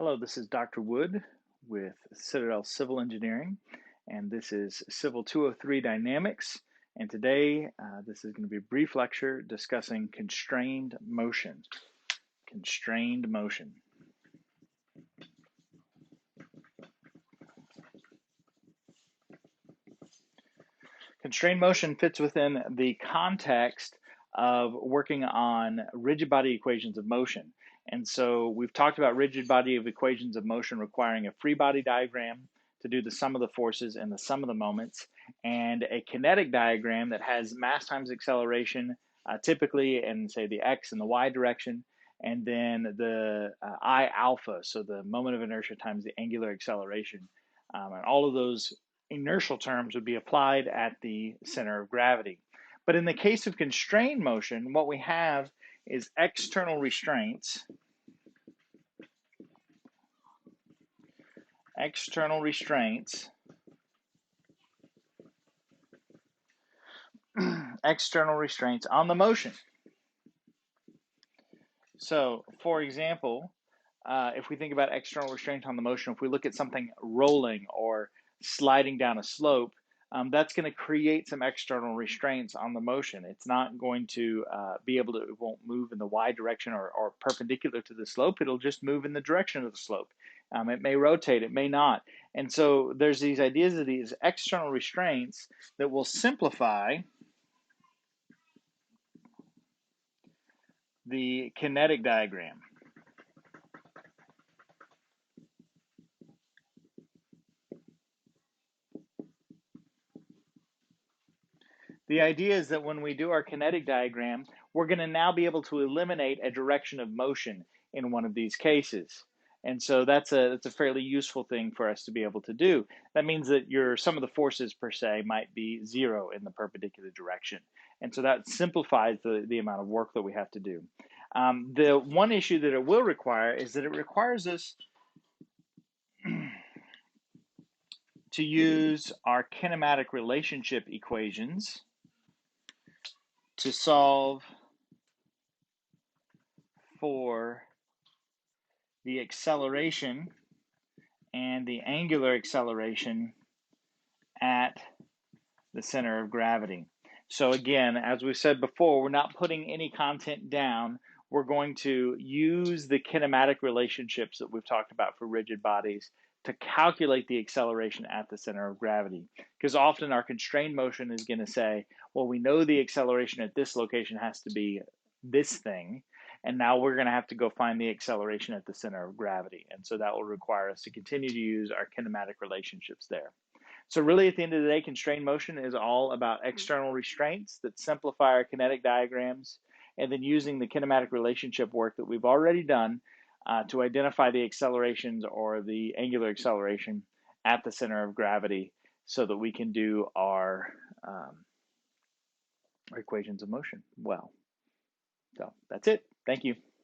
Hello, this is Dr. Wood with Citadel Civil Engineering, and this is CIVL203 Dynamics. And today, this is going to be a brief lecture discussing constrained motion. Constrained motion. Constrained motion fits within the context of working on rigid body equations of motion. And so we've talked about rigid body of equations of motion requiring a free body diagram to do the sum of the forces and the sum of the moments, and a kinetic diagram that has mass times acceleration, typically in, say, the x and the y direction, and then the I alpha, so the moment of inertia times the angular acceleration. And all of those inertial terms would be applied at the center of gravity. But in the case of constrained motion, what we have is external restraints. External restraints on the motion. So, for example, if we think about external restraint on the motion, if we look at something rolling or sliding down a slope, that's going to create some external restraints on the motion. It's not going to be able to, it won't move in the y direction or perpendicular to the slope. It'll just move in the direction of the slope. It may rotate, it may not. And so there's these ideas of these external restraints that will simplify the kinetic diagram. The idea is that when we do our kinetic diagram, we're going to now be able to eliminate a direction of motion in one of these cases. And so that's a fairly useful thing for us to be able to do. That means that some of the forces per se might be zero in the perpendicular direction. And so that simplifies the amount of work that we have to do. The one issue that it will require is that it requires us to use our kinematic relationship equations to solve for the acceleration and the angular acceleration at the center of gravity. So again, as we said before, we're not putting any content down. We're going to use the kinematic relationships that we've talked about for rigid bodies to calculate the acceleration at the center of gravity. Because often our constrained motion is going to say, well, we know the acceleration at this location has to be this thing, and now we're going to have to go find the acceleration at the center of gravity. And so that will require us to continue to use our kinematic relationships there. So really, at the end of the day, constrained motion is all about external restraints that simplify our kinetic diagrams, and then using the kinematic relationship work that we've already done to identify the accelerations or the angular acceleration at the center of gravity so that we can do our equations of motion well. So that's it. Thank you.